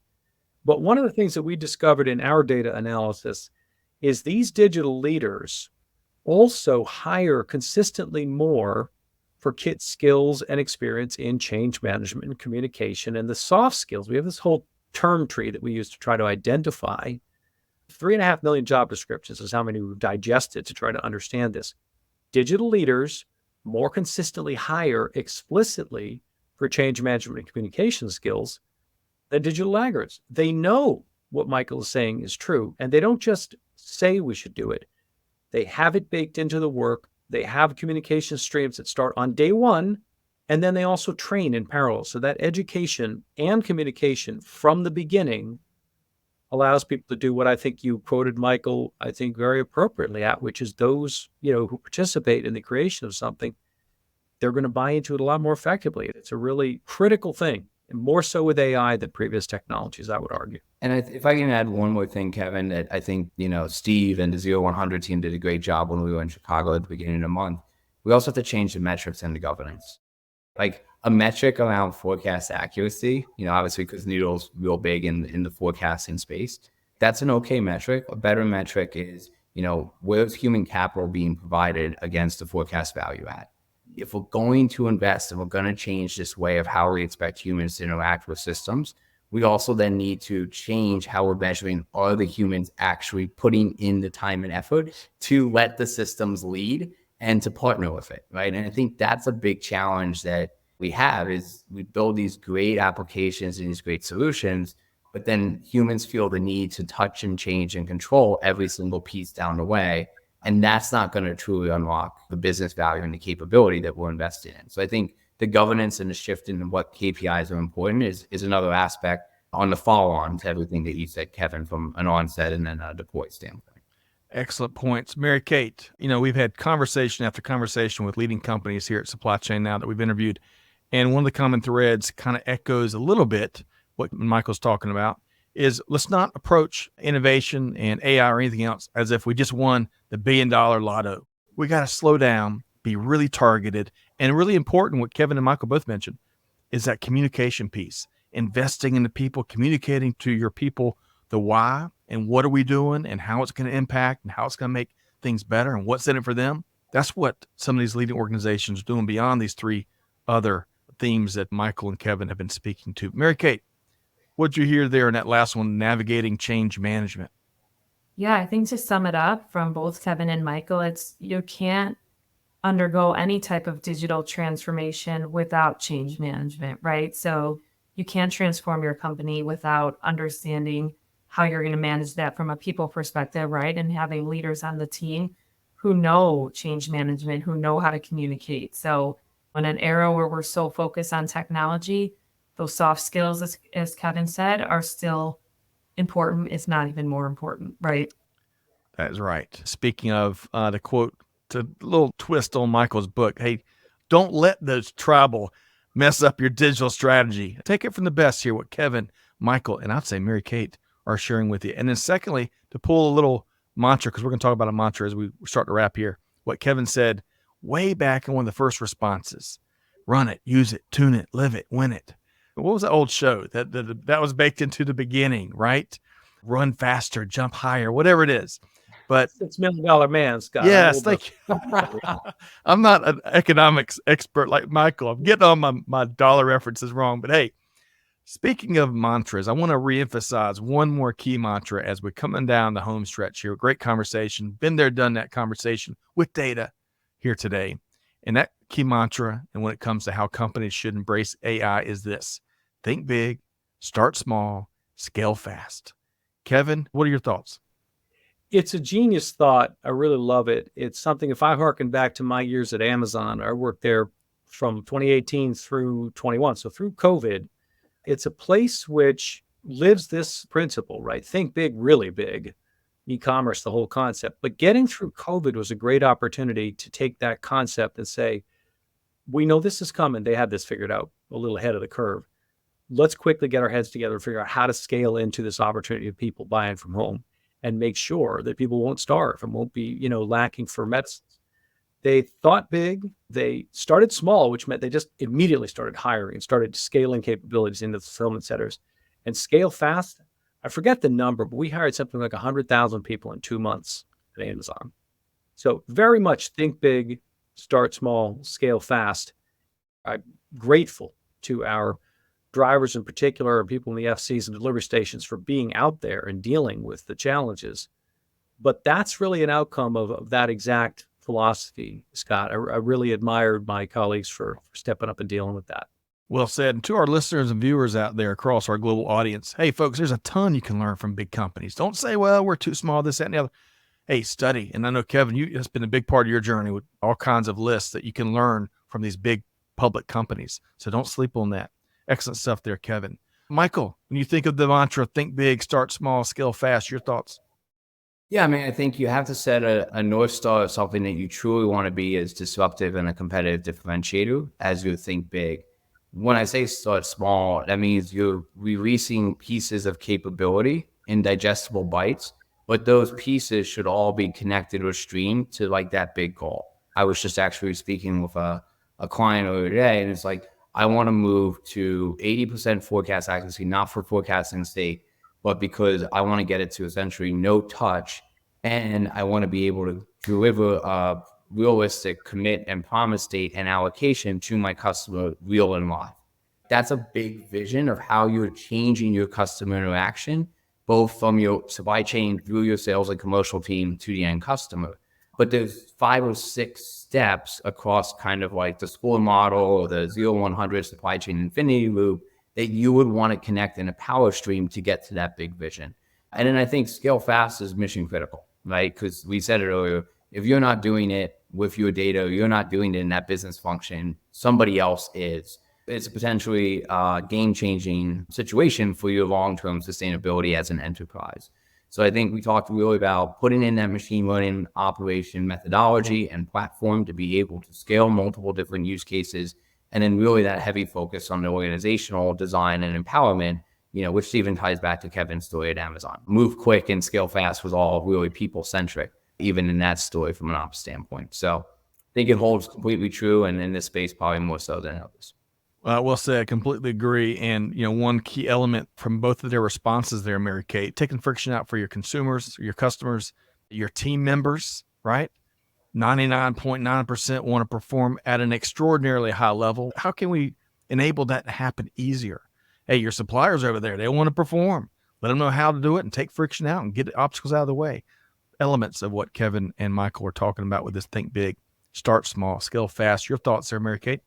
but one of the things that we discovered in our data analysis is these digital leaders also hire consistently more for kit skills and experience in change management and communication and the soft skills. We have this whole term tree that we use to try to identify 3.5 million job descriptions is how many we've digested to try to understand this. Digital leaders more consistently hire explicitly for change management and communication skills than digital laggards. They know what Michael is saying is true, and they don't just say we should do it. They have it baked into the work. They have communication streams that start on day one, and then they also train in parallel. So that education and communication from the beginning allows people to do what I think you quoted Michael, I think very appropriately at, which is those, who participate in the creation of something, they're going to buy into it a lot more effectively. It's a really critical thing, and more so with AI than previous technologies, I would argue. And if I can add one more thing, Kevin, that I think, Steve and the 0-100 team did a great job when we were in Chicago at the beginning of the month. We also have to change the metrics and the governance. Like a metric around forecast accuracy, obviously because Noodle's real big in the forecasting space. That's an okay metric. A better metric is, where's human capital being provided against the forecast value at? If we're going to invest and we're going to change this way of how we expect humans to interact with systems, we also then need to change how we're measuring, are the humans actually putting in the time and effort to let the systems lead and to partner with it, right? And I think that's a big challenge that we have is we build these great applications and these great solutions, but then humans feel the need to touch and change and control every single piece down the way. And that's not going to truly unlock the business value and the capability that we're investing in. So I think the governance and the shift in what KPIs are important is another aspect on the follow-on to everything that you said, Kevin, from an onset and then a deploy standpoint. Excellent points. Mary Kate, we've had conversation after conversation with leading companies here at Supply Chain Now that we've interviewed. And one of the common threads kind of echoes a little bit what Michael's talking about is let's not approach innovation and AI or anything else as if we just won the $1 billion lotto. We got to slow down, be really targeted, and really important, what Kevin and Michael both mentioned, is that communication piece, investing in the people, communicating to your people the why and what are we doing and how it's going to impact and how it's going to make things better and what's in it for them. That's what some of these leading organizations are doing beyond these three other themes that Michael and Kevin have been speaking to. Mary Kate, what'd you hear there in that last one, navigating change management? Yeah, I think to sum it up from both Kevin and Michael, it's you can't undergo any type of digital transformation without change management, right? So you can't transform your company without understanding how you're going to manage that from a people perspective, right? And having leaders on the team who know change management, who know how to communicate. So in an era where we're so focused on technology, those soft skills, as Kevin said, are still important, if not even more important, right? That is right. Speaking of the quote, it's a little twist on Michael's book. Hey, don't let those trouble mess up your digital strategy. Take it from the best here, what Kevin, Michael, and I'd say Mary Kate are sharing with you. And then secondly, to pull a little mantra, because we're going to talk about a mantra as we start to wrap here, what Kevin said way back in one of the first responses: run it, use it, tune it, live it, win it. What was that old show that was baked into the beginning, right? Run faster, jump higher, whatever it is. But $6 million man, Scott. yes, thank you. I'm not an economics expert like Michael. I'm getting all my dollar references wrong, but hey, Speaking of mantras, I want to reemphasize one more key mantra as we're coming down the home stretch here. Great conversation. Been there, done that conversation with data here today. And that key mantra, and when it comes to how companies should embrace AI, is this: think big, start small, scale fast. Kevin, what are your thoughts? It's a genius thought. I really love it. It's something, if I harken back to my years at Amazon, I worked there from 2018 through 21. So through COVID, it's a place which lives this principle, right? Think big, really big, e-commerce, the whole concept. But getting through COVID was a great opportunity to take that concept and say, we know this is coming. They have this figured out a little ahead of the curve. Let's quickly get our heads together and figure out how to scale into this opportunity of people buying from home and make sure that people won't starve and won't be, lacking for medicines. They thought big. They started small, which meant they just immediately started hiring and started scaling capabilities into the fulfillment centers. And scale fast, I forget the number, but we hired something like 100,000 people in 2 months at Amazon. So very much think big, start small, scale fast. I'm grateful to our drivers in particular, and people in the FCs and delivery stations for being out there and dealing with the challenges. But that's really an outcome of that exact philosophy, Scott. I really admired my colleagues for stepping up and dealing with that. Well said. And to our listeners and viewers out there across our global audience, hey, folks, there's a ton you can learn from big companies. Don't say, well, we're too small, this, that, and the other. Hey, study. And I know, Kevin, it's been a big part of your journey with all kinds of lists that you can learn from these big public companies. So don't sleep on that. Excellent stuff there, Kevin. Michael, when you think of the mantra, think big, start small, scale fast, your thoughts? Yeah, I mean, I think you have to set a North Star of something that you truly want to be as disruptive and a competitive differentiator as you think big. When I say start small, that means you're releasing pieces of capability in digestible bites, but those pieces should all be connected or streamed to like that big goal. I was just actually speaking with a client the other day, and it's like, I want to move to 80% forecast accuracy, not for forecasting state, but because I want to get it to essentially no touch. And I want to be able to deliver a realistic commit and promise date and allocation to my customer real and live. That's a big vision of how you're changing your customer interaction, both from your supply chain through your sales and commercial team to the end customer. But there's 5 or 6 steps across kind of like the SCORE model or the 0-100 supply chain infinity loop that you would want to connect in a power stream to get to that big vision. And then I think scale fast is mission critical, right? Because we said it earlier, if you're not doing it with your data, you're not doing it in that business function, somebody else is. It's a potentially game-changing situation for your long-term sustainability as an enterprise. So I think we talked really about putting in that machine learning operation methodology and platform to be able to scale multiple different use cases. And then really that heavy focus on the organizational design and empowerment, which even ties back to Kevin's story at Amazon. Move quick and scale fast was all really people-centric, even in that story from an ops standpoint. So I think it holds completely true, and in this space, probably more so than others. Well said. Completely agree. And, one key element from both of their responses there, Mary Kate, taking friction out for your consumers, your customers, your team members, right? 99.9% want to perform at an extraordinarily high level. How can we enable that to happen easier? Hey, your suppliers over there, they want to perform. Let them know how to do it and take friction out and get obstacles out of the way. Elements of what Kevin and Michael are talking about with this think big, start small, scale fast. Your thoughts there, Mary Kate?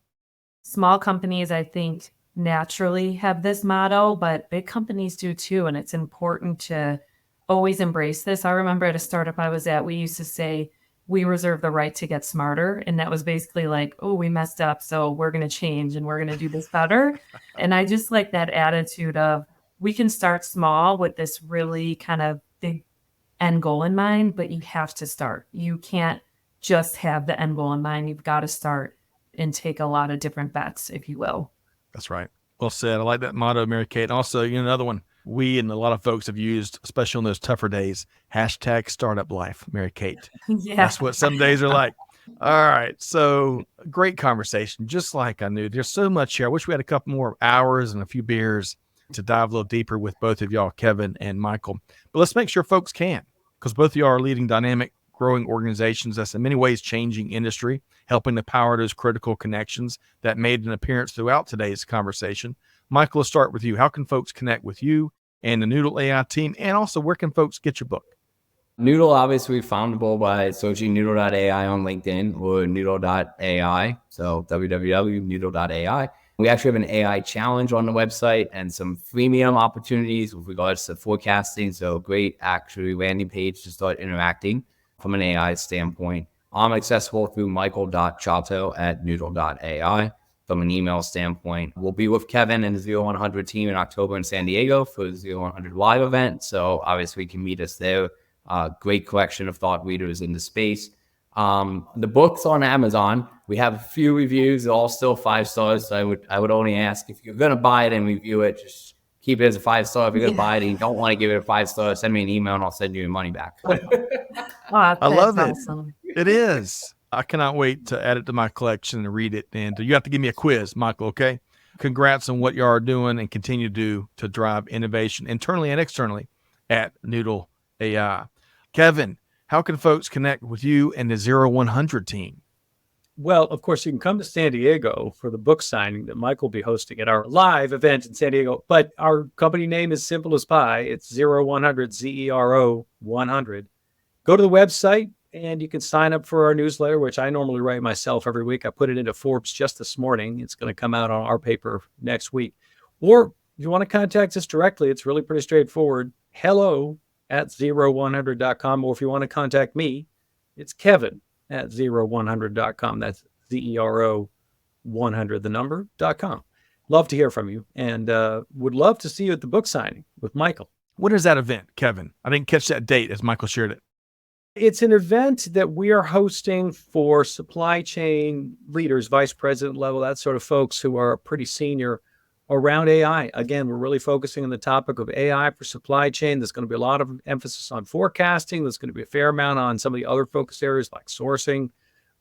Small companies, I think, naturally have this motto, but big companies do too. And it's important to always embrace this. I remember at a startup I was at, we used to say, we reserve the right to get smarter. And that was basically like, oh, we messed up, so we're going to change and we're going to do this better. And I just like that attitude of we can start small with this really kind of big end goal in mind, but you have to start. You can't just have the end goal in mind. You've got to start and take a lot of different bets, if you will. That's right. Well said. I like that motto, Mary Kate. And also, another one we and a lot of folks have used, especially on those tougher days, hashtag startup life, Mary Kate. Yeah. That's what some days are like. All right. So great conversation. Just like I knew, there's so much here. I wish we had a couple more hours and a few beers to dive a little deeper with both of y'all, Kevin and Michael. But let's make sure folks can, because both of y'all are leading dynamic, growing organizations that's in many ways changing industry, helping to power those critical connections that made an appearance throughout today's conversation. Michael, let's start with you. How can folks connect with you and the Noodle AI team? And also, where can folks get your book? Noodle, obviously foundable by searching Noodle.ai on LinkedIn or Noodle.ai. So www.noodle.ai. We actually have an AI challenge on the website and some freemium opportunities with regards to forecasting. So great actually landing page to start interacting from an AI standpoint. I'm accessible through michael.ciatto@noodle.ai. From an email standpoint, we'll be with Kevin and the 0100 team in October in San Diego for the 0100 live event. So obviously you can meet us there. Great collection of thought leaders in the space. The book's on Amazon. We have a few reviews, all still 5 stars. So I would only ask, if you're going to buy it and review it, just keep it as a 5-star. If you're going to buy it and you don't want to give it a 5-star, send me an email and I'll send you your money back. I love it. Awesome. It is. I cannot wait to add it to my collection and read it. And you have to give me a quiz, Michael, okay? Congrats on what you are doing and continue to do to drive innovation internally and externally at Noodle AI. Kevin, how can folks connect with you and the 0100 team? Well, of course, you can come to San Diego for the book signing that Mike will be hosting at our live event in San Diego. But our company name is simple as pie. It's 0100, ZERO 100. Go to the website and you can sign up for our newsletter, which I normally write myself every week. I put it into Forbes just this morning. It's going to come out on our paper next week. Or if you want to contact us directly, it's really pretty straightforward. hello@zero100.com. Or if you want to contact me, it's Kevin@zero100.com. That's ZERO100, the number.com. Love to hear from you and would love to see you at the book signing with Michael. What is that event, Kevin? I didn't catch that date as Michael shared it. It's an event that we are hosting for supply chain leaders, vice president level, that sort of folks who are pretty senior around AI. Again, we're really focusing on the topic of AI for supply chain. There's going to be a lot of emphasis on forecasting. There's going to be a fair amount on some of the other focus areas like sourcing,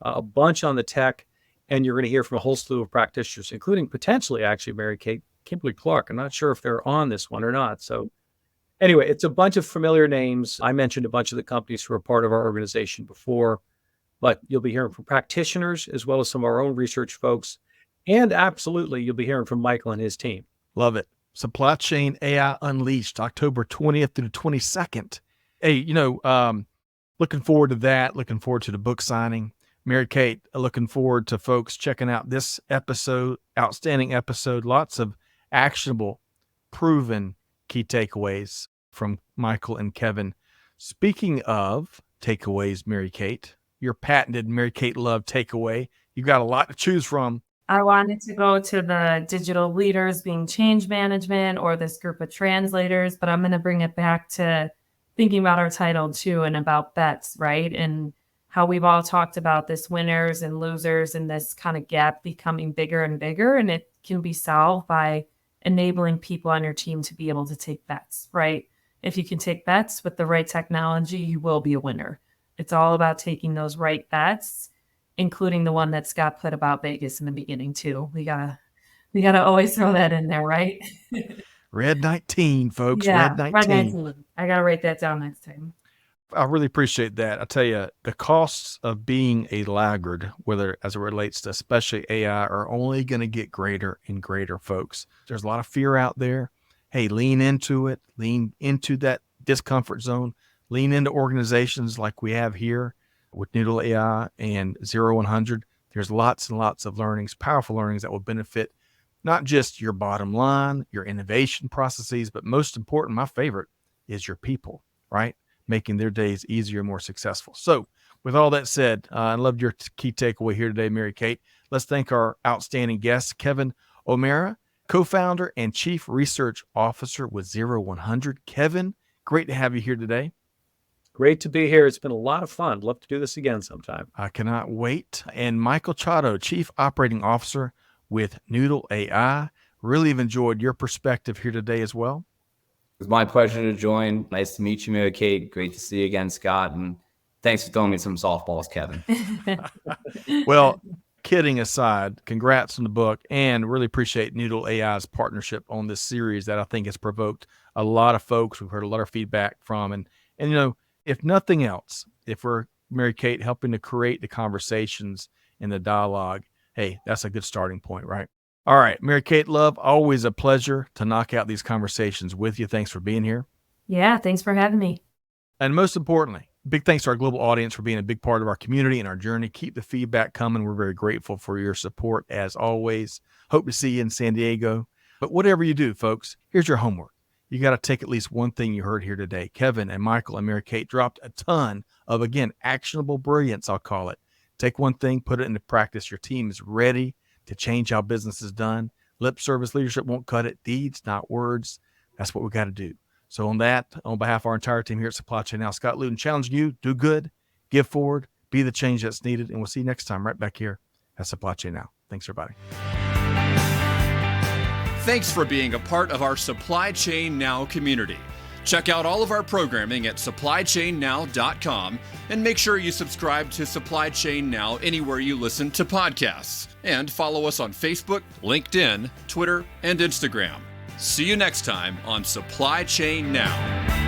a bunch on the tech. And you're going to hear from a whole slew of practitioners, including potentially actually Mary Kate Kimberly-Clark. I'm not sure if they're on this one or not. So anyway, it's a bunch of familiar names. I mentioned a bunch of the companies who are part of our organization before, but you'll be hearing from practitioners as well as some of our own research folks. And absolutely, you'll be hearing from Michael and his team. Love it. Supply Chain AI Unleashed, October 20th through the 22nd. Hey, looking forward to that. Looking forward to the book signing. Mary Kate, looking forward to folks checking out this episode. Outstanding episode. Lots of actionable, proven key takeaways from Michael and Kevin. Speaking of takeaways, Mary Kate, your patented Mary Kate Love takeaway. You got a lot to choose from. I wanted to go to the digital leaders being change management or this group of translators, but I'm going to bring it back to thinking about our title too and about bets, right? And how we've all talked about this winners and losers and this kind of gap becoming bigger and bigger. And it can be solved by enabling people on your team to be able to take bets, right? If you can take bets with the right technology, you will be a winner. It's all about taking those right bets, including the one that Scott put about Vegas in the beginning too. We gotta always throw that in there, right? Red 19, folks. Yeah, Red 19. Red 19. I gotta write that down next time. I really appreciate that. I tell you, the costs of being a laggard, whether as it relates to especially AI, are only going to get greater and greater, folks. There's a lot of fear out there. Hey, lean into it. Lean into that discomfort zone. Lean into organizations like we have here with Noodle AI and 0100. There's lots and lots of learnings, powerful learnings that will benefit not just your bottom line, your innovation processes, but most important, my favorite, is your people, right? Making their days easier, more successful. So with all that said, I loved your key takeaway here today, Mary Kate. Let's thank our outstanding guest, Kevin O'Mara, co-founder and chief research officer with 0100. Kevin, great to have you here today. Great to be here. It's been a lot of fun. Love to do this again sometime. I cannot wait. And Michael Ciatto, chief operating officer with Noodle AI. Really have enjoyed your perspective here today as well. It was my pleasure to join. Nice to meet you, Mary Kate. Great to see you again, Scott. And thanks for throwing me some softballs, Kevin. Well, kidding aside, congrats on the book, and really appreciate Noodle AI's partnership on this series that I think has provoked a lot of folks. We've heard a lot of feedback from. And if nothing else, if we're, Mary Kate, helping to create the conversations and the dialogue, hey, that's a good starting point, right? All right, Mary Kate, love, always a pleasure to knock out these conversations with you. Thanks for being here. Yeah, thanks for having me. And most importantly, big thanks to our global audience for being a big part of our community and our journey. Keep the feedback coming. We're very grateful for your support as always. Hope to see you in San Diego. But whatever you do, folks, here's your homework. You got to take at least one thing you heard here today. Kevin and Michael and Mary Kate dropped a ton of, again, actionable brilliance, I'll call it. Take one thing, put it into practice. Your team is ready to change how business is done. Lip service leadership won't cut it. Deeds, not words. That's what we got to do. So on that, on behalf of our entire team here at Supply Chain Now, Scott Luton challenging you, do good, give forward, be the change that's needed. And we'll see you next time right back here at Supply Chain Now. Thanks, everybody. Thanks for being a part of our Supply Chain Now community. Check out all of our programming at supplychainnow.com and make sure you subscribe to Supply Chain Now anywhere you listen to podcasts. And follow us on Facebook, LinkedIn, Twitter, and Instagram. See you next time on Supply Chain Now.